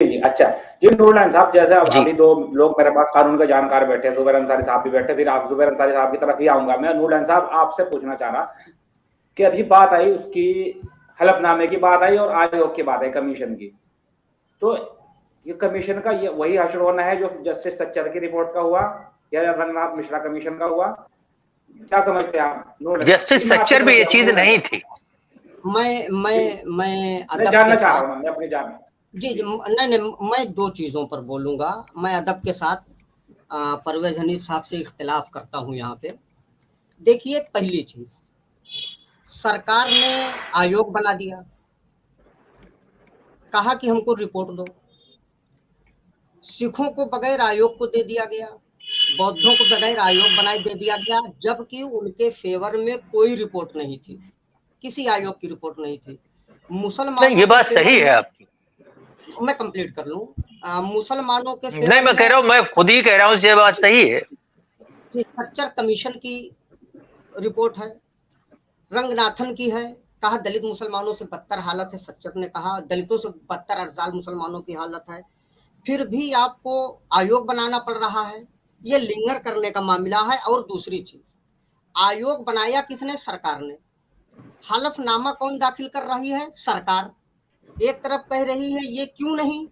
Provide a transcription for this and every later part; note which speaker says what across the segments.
Speaker 1: जी, अच्छा। जी, नूरलान साहब, जैसे अब
Speaker 2: जी।
Speaker 1: अभी 2 लोग मेरे पास कानून के जानकार बैठे हैं, ज़ुबैर अंसारी साहब भी बैठे हैं, फिर आप ज़ुबैर अंसारी साहब की तरफ ही आऊँगा मैं। नूरलान साहब, आपसे पूछना चाह रहा कि अभी बात आई उसकी हलफनामे की बात आई और आयोग की बात आई कमीशन की। तो ये कमीशन का ये वही हश्र होना है जो जस्टिस सच्चर की रिपोर्ट का हुआ या रंगनाथ मिश्रा कमीशन का हुआ? क्या समझते हैं आप? जी,
Speaker 2: जस्टिस
Speaker 1: मैं आपकी
Speaker 2: सच्चर भी
Speaker 1: तरफ
Speaker 2: ये
Speaker 1: जा रहा हूँ,
Speaker 2: चीज़
Speaker 1: नूरलान
Speaker 2: नहीं
Speaker 1: साहब।
Speaker 2: थी।
Speaker 3: मैं
Speaker 1: मैं
Speaker 3: अदब के
Speaker 1: जानना चाह रहा
Speaker 3: साथ
Speaker 1: हूँ, मैं अपनी जान
Speaker 3: जी,
Speaker 1: जी।
Speaker 3: नहीं, मैं 2 चीज़ों पर बोलूँगा। मैं अदब के साथ परवेज़ हनीफ़ साहब से इख्तिलाफ़ करता हूँ यहाँ पे। देखिए, पहली चीज़, सरकार ने आयोग बना दिया, कहा कि हमको रिपोर्ट दो। सिखों को बगैर आयोग को दे दिया गया, बौद्धों को बगैर आयोग बनाए दे दिया गया, जबकि उनके फ़ेवर में कोई रिपोर्ट नहीं थी, किसी आयोग की रिपोर्ट नहीं थी।
Speaker 2: नहीं,
Speaker 3: मुसलमानों
Speaker 2: ये
Speaker 3: के
Speaker 2: बात
Speaker 3: फ़ेवर
Speaker 2: सही है
Speaker 3: में
Speaker 2: आपकी।
Speaker 3: मैं कंप्लीट कर लूँ। मुसलमानों के
Speaker 2: नहीं,
Speaker 3: फ़ेवर
Speaker 2: मैं कह रहा
Speaker 3: में
Speaker 2: हूँ, मैं खुद ही कह रहा हूँ, ये बात सही है।
Speaker 3: सच्चर कमीशन की रिपोर्ट है, रंगनाथन की है, कहा दलित मुसलमानों से बदतर हालत है, सच्चर ने कहा दलितों से बदतर अफ़ज़ाल मुसलमानों की हालत है। फिर भी आपको आयोग बनाना पड़ रहा है, ये लिंगर करने का मामला है। और दूसरी चीज़, आयोग बनाया किसने? सरकार ने। हलफनामा कौन दाखिल कर रही है? सरकार। एक तरफ कह रही है ये क्यों नहीं,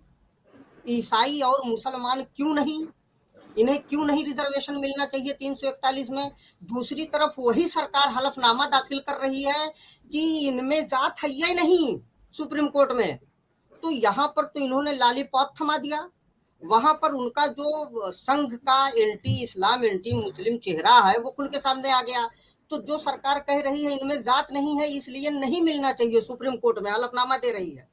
Speaker 3: ईसाई और मुसलमान क्यों नहीं, इन्हें क्यों नहीं रिजर्वेशन मिलना चाहिए 341 में। दूसरी तरफ वही सरकार हलफनामा दाखिल कर रही है कि इनमें जात है ही नहीं सुप्रीम कोर्ट में। तो यहाँ पर तो इन्होंने लॉलीपॉप थमा दिया, वहां पर उनका जो संघ का एंटी इस्लाम एंटी मुस्लिम चेहरा है वो खुल के सामने आ गया। तो जो सरकार कह रही है इनमें जात नहीं है इसलिए नहीं मिलना चाहिए, सुप्रीम कोर्ट में हलफनामा दे रही है,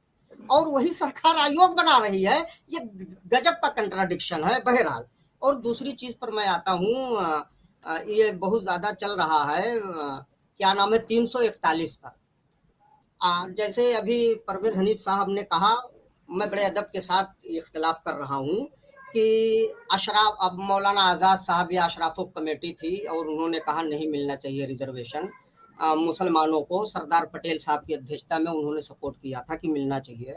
Speaker 3: और वही सरकार आयोग बना रही है। ये गजब का कंट्राडिक्शन है। बहरहाल, और दूसरी चीज पर मैं आता हूँ, ये बहुत ज्यादा चल रहा है, क्या नाम है, 341 पर। जैसे अभी परवेज हनीफ साहब ने कहा, मैं बड़े अदब के साथ इख्तिलाफ कर रहा हूँ कि अशराफ, अब मौलाना आज़ाद साहब या अशराफो कमेटी थी और उन्होंने कहा नहीं मिलना चाहिए रिजर्वेशन मुसलमानों को। सरदार पटेल साहब की अध्यक्षता में उन्होंने सपोर्ट किया था कि मिलना चाहिए।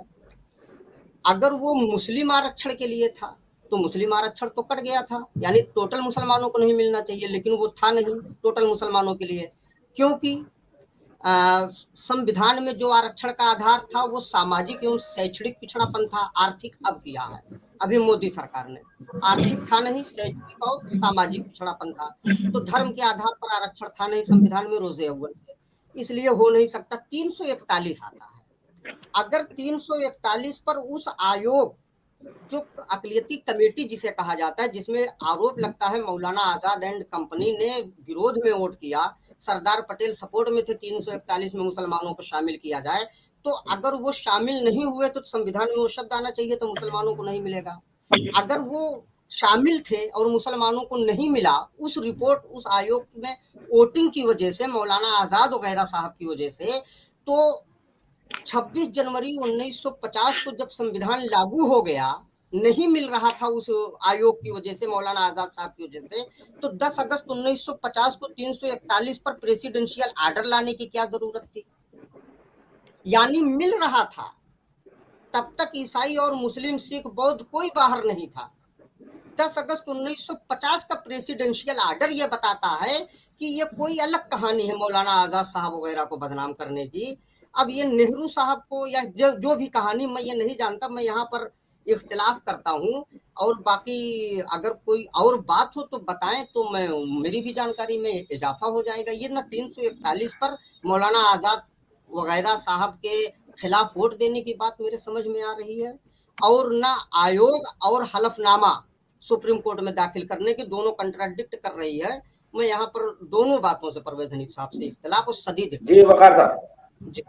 Speaker 3: अगर वो मुस्लिम आरक्षण के लिए था तो मुस्लिम आरक्षण तो कट गया था, यानी टोटल मुसलमानों को नहीं मिलना चाहिए, लेकिन वो था नहीं टोटल मुसलमानों के लिए, क्योंकि संविधान में जो आरक्षण का आधार था वो सामाजिक एवं शैक्षणिक पिछड़ापन था। आर्थिक अब किया है अभी मोदी सरकार ने, आर्थिक था नहीं, शैक्षणिक और सामाजिक पिछड़ापन था। तो धर्म के आधार पर आरक्षण था नहीं संविधान में, रोजे अव्वल थे, इसलिए हो नहीं सकता। 341 आता है। अगर 341 पर उस आयोग, जो अक़लियती कमेटी जिसे कहा जाता है, जिसमें आरोप लगता है मौलाना आजाद एंड कंपनी ने विरोध में वोट किया, सरदार पटेल सपोर्ट में थे 341 में मुसलमानों को शामिल किया जाए, तो अगर वो शामिल नहीं हुए तो संविधान में वो शब्द आना चाहिए तो मुसलमानों को नहीं मिलेगा। अगर वो शामिल थे और मुसलमानों को नहीं मिला, उस रिपोर्ट, उस आयोग में वोटिंग की वजह से, मौलाना आजाद वगैरह साहब की वजह से, तो 26 जनवरी 1950 को जब संविधान लागू हो गया, नहीं मिल रहा था उस आयोग की वजह से, मौलाना आजाद साहब की वजह से, तो 10 अगस्त 1950 को 341 पर प्रेसिडेंशियल आर्डर लाने की क्या जरूरत थी? यानी मिल रहा था, तब तक ईसाई और मुस्लिम सिख बौद्ध कोई बाहर नहीं था। 10 अगस्त 1950 का प्रेसिडेंशियल आर्डर ये बताता है कि ये कोई अलग कहानी है मौलाना आजाद साहब वगैरह को बदनाम करने की। अब ये नेहरू साहब को या जो भी कहानी, मैं ये नहीं जानता, मैं यहाँ पर इख्तिलाफ करता हूँ। और बाकी अगर कोई और बात हो तो बताएं, तो मैं, मेरी भी जानकारी में इजाफा हो जाएगा। ये ना 341 पर मौलाना आजाद वगैरह साहब के खिलाफ वोट देने की बात मेरे समझ में आ रही है, और ना आयोग और हलफनामा सुप्रीम कोर्ट में दाखिल करने की, दोनों कंट्राडिक्ट कर रही है। मैं यहाँ पर दोनों बातों से परवेज हनीफ साहब से इख्तिलाफ और सदीद
Speaker 1: जी, वकार साहब।
Speaker 3: जी।